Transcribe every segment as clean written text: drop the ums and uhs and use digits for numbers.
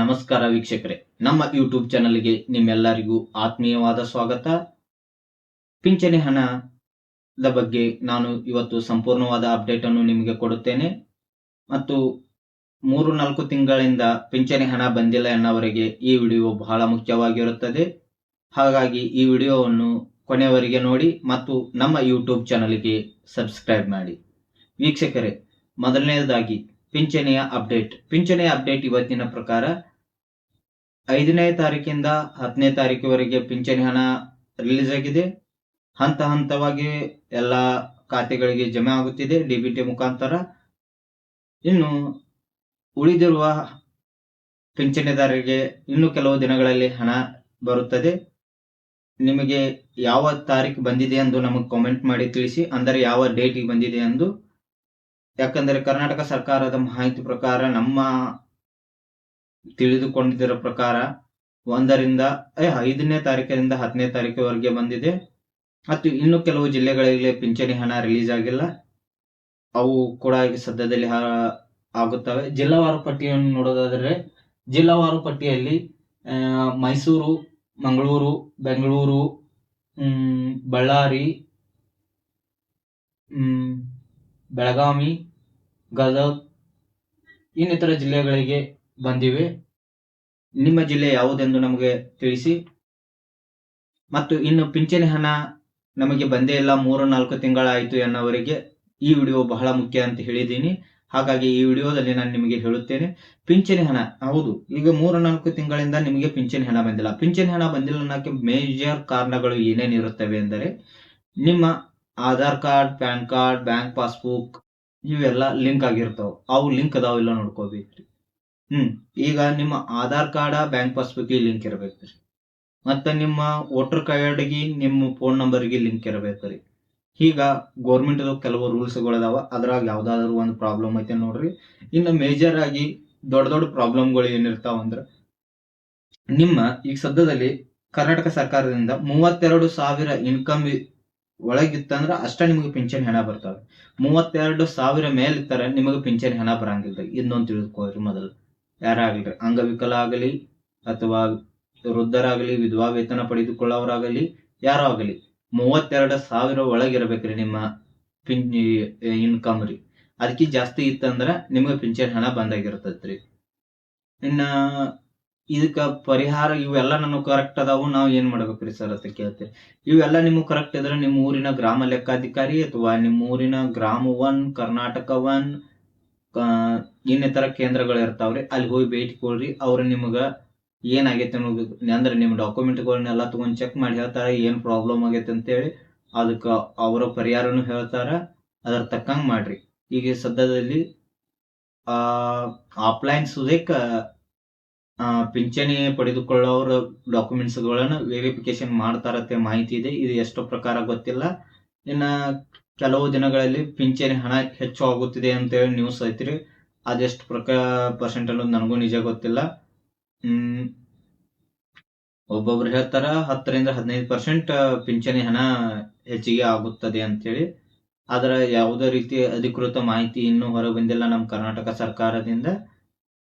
ನಮಸ್ಕಾರ ವೀಕ್ಷಕರೇ, ನಮ್ಮ ಯೂಟ್ಯೂಬ್ ಚಾನಲ್ಗೆ ನಿಮ್ಮೆಲ್ಲರಿಗೂ ಆತ್ಮೀಯವಾದ ಸ್ವಾಗತ. ಪಿಂಚಣಿ ಹಣದ ಬಗ್ಗೆ ನಾನು ಇವತ್ತು ಸಂಪೂರ್ಣವಾದ ಅಪ್ಡೇಟ್ ಅನ್ನು ನಿಮಗೆ ಕೊಡುತ್ತೇನೆ. ಮತ್ತು 3-4 ತಿಂಗಳಿಂದ ಪಿಂಚಣಿ ಹಣ ಬಂದಿಲ್ಲ ಎನ್ನುವವರೆಗೆ ಈ ವಿಡಿಯೋ ಬಹಳ ಮುಖ್ಯವಾಗಿರುತ್ತದೆ. ಹಾಗಾಗಿ ಈ ವಿಡಿಯೋವನ್ನು ಕೊನೆಯವರೆಗೆ ನೋಡಿ ಮತ್ತು ನಮ್ಮ ಯೂಟ್ಯೂಬ್ ಚಾನಲ್ಗೆ ಸಬ್ಸ್ಕ್ರೈಬ್ ಮಾಡಿ. ವೀಕ್ಷಕರೇ, ಮೊದಲನೆಯದಾಗಿ ಪಿಂಚಣಿಯ ಅಪ್ಡೇಟ್ ಇವತ್ತಿನ ಪ್ರಕಾರ 5ನೇ ತಾರೀಕಿಂದ 10ನೇ ತಾರೀಕಿವರೆಗೆ ಪಿಂಚಣಿ ಹಣ ರಿಲೀಸ್ ಆಗಿದೆ. ಹಂತ ಹಂತವಾಗಿ ಎಲ್ಲ ಖಾತೆಗಳಿಗೆ ಜಮೆ ಆಗುತ್ತಿದೆ ಡಿಬಿಟಿ ಮುಖಾಂತರ. ಇನ್ನು ಉಳಿದಿರುವ ಪಿಂಚಣಿದಾರರಿಗೆ ಇನ್ನು ಕೆಲವು ದಿನಗಳಲ್ಲಿ ಹಣ ಬರುತ್ತದೆ. ನಿಮಗೆ ಯಾವ ತಾರೀಕು ಬಂದಿದೆ ಎಂದು ನಮಗೆ ಕಾಮೆಂಟ್ ಮಾಡಿ ತಿಳಿಸಿ, ಅಂದರೆ ಯಾವ ಡೇಟಿಗೆ ಬಂದಿದೆ ಎಂದು. ಯಾಕಂದರೆ ಕರ್ನಾಟಕ ಸರ್ಕಾರದ ಮಾಹಿತಿ ಪ್ರಕಾರ, ನಮ್ಮ ತಿಳಿದುಕೊಂಡಿದ್ದರ ಪ್ರಕಾರ 5ನೇ ತಾರೀಕಿನಿಂದ 10ನೇ ತಾರೀಕಿವರೆಗೆ ಬಂದಿದೆ. ಮತ್ತು ಇನ್ನು ಕೆಲವು ಜಿಲ್ಲೆಗಳಿಗೆ ಪಿಂಚಣಿ ಹಣ ರಿಲೀಸ್ ಆಗಿಲ್ಲ, ಅವು ಕೂಡ ಸದ್ಯದಲ್ಲಿ ಆಗುತ್ತವೆ. ಜಿಲ್ಲಾವಾರು ಪಟ್ಟಿಯನ್ನು ನೋಡೋದಾದರೆ, ಜಿಲ್ಲಾವಾರು ಪಟ್ಟಿಯಲ್ಲಿ ಮೈಸೂರು, ಮಂಗಳೂರು, ಬೆಂಗಳೂರು, ಬಳ್ಳಾರಿ, ಬೆಳಗಾವಿ, ಗದಗ ಇನ್ನಿತರ ಜಿಲ್ಲೆಗಳಿಗೆ ಬಂದಿವೆ. ನಿಮ್ಮ ಜಿಲ್ಲೆ ಯಾವುದೆಂದು ನಮಗೆ ತಿಳಿಸಿ. ಮತ್ತು ಇನ್ನು ಪಿಂಚಣಿ ಹಣ ನಮಗೆ ಬಂದೇ ಇಲ್ಲ, 3-4 ತಿಂಗಳಾಯಿತು ಎನ್ನುವವರೆಗೆ ಈ ವಿಡಿಯೋ ಬಹಳ ಮುಖ್ಯ ಅಂತ ಹೇಳಿದ್ದೀನಿ. ಹಾಗಾಗಿ ಈ ವಿಡಿಯೋದಲ್ಲಿ ನಾನು ನಿಮಗೆ ಹೇಳುತ್ತೇನೆ, ಪಿಂಚಣಿ ಹಣ ಹೌದು, ಈಗ 3-4 ತಿಂಗಳಿಂದ ನಿಮಗೆ ಪಿಂಚಣಿ ಹಣ ಬಂದಿಲ್ಲ. ಪಿಂಚಣಿ ಹಣ ಬಂದಿಲ್ಲ ಅನ್ನೋಕ್ಕೆ ಮೇಜರ್ ಕಾರಣಗಳು ಏನೇನಿರುತ್ತವೆ ಎಂದರೆ, ನಿಮ್ಮ Aadhaar card, PAN card, bank passbook ಇವೆಲ್ಲ ಲಿಂಕ್ ಆಗಿರ್ತಾವ. ಅವು ಲಿಂಕ್ ಅದಾವಿಲ್ಲ ನೋಡ್ಕೋಬೇಕ್ರಿ. ಈಗ ನಿಮ್ಮ Aadhaar card, bank passbook link ಇರಬೇಕ್ರಿ. ಮತ್ತೆ ನಿಮ್ಮ ವೋಟರ್ ಕಾರ್ಡ್ಗೆ ನಿಮ್ಮ ಫೋನ್ ನಂಬರ್ಗೆ ಲಿಂಕ್ ಇರಬೇಕ್ರಿ. ಈಗ ಗೌರ್ಮೆಂಟ್ ಕೆಲವು ರೂಲ್ಸ್ಗಳು ಅದಾವ, ಅದ್ರಾಗ ಯಾವ್ದಾದ್ರು ಒಂದು ಪ್ರಾಬ್ಲಮ್ ಐತೆ ನೋಡ್ರಿ. ಇನ್ನು ಮೇಜರ್ ಆಗಿ ದೊಡ್ಡ ಪ್ರಾಬ್ಲಮ್ಗಳು ಏನಿರ್ತಾವ ಅಂದ್ರೆ, ನಿಮ್ಮ ಈಗ ಸದ್ಯದಲ್ಲಿ ಕರ್ನಾಟಕ ಸರ್ಕಾರದಿಂದ 32,000 ಇನ್ಕಮ್ ಒಳಗಿತ್ತಂದ್ರ ಅಷ್ಟ ನಿಮಗೆ ಪಿಂಚಣಿ ಹಣ ಬರ್ತವೆ. 32,000 ಮೇಲಿತ್ತರ ನಿಮಗೆ ಪಿಂಚಣಿ ಹಣ ಬರಂಗಿಲ್ಲ. ಇನ್ನೊಂದು ತಿಳಿದುಕೊಳ್ಳ್ರಿ ಮೊದಲು. ಯಾರಾಗಲಿ ಅಂಗವಿಕಲ ಆಗಲಿ ಅಥವಾ ವೃದ್ಧರಾಗಲಿ, ವಿಧವಾ ವೇತನ ಪಡೆದುಕೊಳ್ಳೋರಾಗಲಿ, ಯಾರೋ ಆಗಲಿ 32,000 ಒಳಗಿರ್ಬೇಕ್ರಿ ನಿಮ್ಮ ಇನ್ಕಮ್ ರೀ. ಅದಕ್ಕೆ ಜಾಸ್ತಿ ಇತ್ತಂದ್ರ ನಿಮಗೆ ಪಿಂಚಣಿ ಹಣ ಬಂದಾಗಿರ್ತೈತ್ರಿ. ಇನ್ನ ಇದಕ್ಕ ಪರಿಹಾರ ಇವೆಲ್ಲ ನನಗೆ ಕರೆಕ್ಟ್ ಅದಾವು, ನಾವು ಏನ್ ಮಾಡ್ಬೇಕ್ರಿ ಸರ್ ಅಂತ ಕೇಳ್ತೇವೆ. ಇವೆಲ್ಲ ನಿಮ್ಗೆ ಕರೆಕ್ಟ್ ಇದ್ರೆ ನಿಮ್ಮ ಊರಿನ ಗ್ರಾಮ ಲೆಕ್ಕಾಧಿಕಾರಿ ಅಥವಾ ನಿಮ್ಮ ಊರಿನ ಗ್ರಾಮ 1, ಕರ್ನಾಟಕ 1 ಇನ್ನಿತರ ಕೇಂದ್ರಗಳು ಇರ್ತಾವ್ರಿ, ಅಲ್ಲಿ ಹೋಗಿ ಭೇಟಿ ಕೊಡ್ರಿ. ಅವ್ರು ನಿಮ್ಗ ಏನಾಗೈತೆ ಅನ್ನೋದು, ಅಂದ್ರೆ ನಿಮ್ಮ ಡಾಕ್ಯುಮೆಂಟ್ಗಳನ್ನೆಲ್ಲ ತಗೊಂಡ್ ಚೆಕ್ ಮಾಡಿ ಹೇಳ್ತಾರ ಏನ್ ಪ್ರಾಬ್ಲಮ್ ಆಗೈತೆ ಅಂತೇಳಿ. ಅದಕ್ಕ ಅವರ ಪರಿಹಾರನು ಹೇಳ್ತಾರ, ಅದರ ತಕ್ಕಂಗ್ ಮಾಡ್ರಿ. ಈಗ ಸದ್ಯದಲ್ಲಿ ಆಫ್ಲೈನ್ ಸುದೇಕ ಪಿಂಚಣಿ ಪಡೆದುಕೊಳ್ಳೋರ ಡಾಕ್ಯುಮೆಂಟ್ಸ್ಗಳನ್ನು ವೆರಿಫಿಕೇಶನ್ ಮಾಡ್ತಾರತ್ತೆ ಮಾಹಿತಿ ಇದೆ. ಇದು ಎಷ್ಟು ಪ್ರಕಾರ ಗೊತ್ತಿಲ್ಲ. ಇನ್ನ ಕೆಲವು ದಿನಗಳಲ್ಲಿ ಪಿಂಚಣಿ ಹಣ ಹೆಚ್ಚು ಆಗುತ್ತಿದೆ ಅಂತೇಳಿ ನ್ಯೂಸ್ ಐತ್ರಿ. ಅದೆಷ್ಟು ಪರ್ಸೆಂಟ್ ಅನ್ನೋದು ನನಗೂ ನಿಜ ಗೊತ್ತಿಲ್ಲ. ಒಬ್ಬೊಬ್ರು ಹೇಳ್ತಾರ 10-15% ಪಿಂಚಣಿ ಹಣ ಹೆಚ್ಚಿಗೆ ಆಗುತ್ತದೆ ಅಂತೇಳಿ. ಆದ್ರೆ ಯಾವುದೇ ರೀತಿ ಅಧಿಕೃತ ಮಾಹಿತಿ ಇನ್ನೂ ಹೊರ ಬಂದಿಲ್ಲ ನಮ್ಮ ಕರ್ನಾಟಕ ಸರ್ಕಾರದಿಂದ.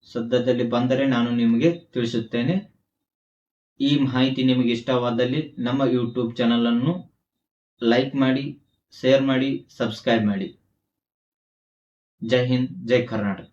ಸದ್ಯದಲ್ಲಿ ಬಂದರೆ ನಾನು ನಿಮಗೆ ತಿಳಿಸುತ್ತೇನೆ. ಈ ಮಾಹಿತಿ ನಿಮಗೆ ಇಷ್ಟವಾದಲ್ಲಿ ನಮ್ಮ ಯೂಟ್ಯೂಬ್ ಚಾನಲ್ ಅನ್ನು ಲೈಕ್ ಮಾಡಿ, ಶೇರ್ ಮಾಡಿ, ಸಬ್ಸ್ಕ್ರೈಬ್ ಮಾಡಿ. ಜೈ ಹಿಂದ್, ಜೈ ಕರ್ನಾಟಕ.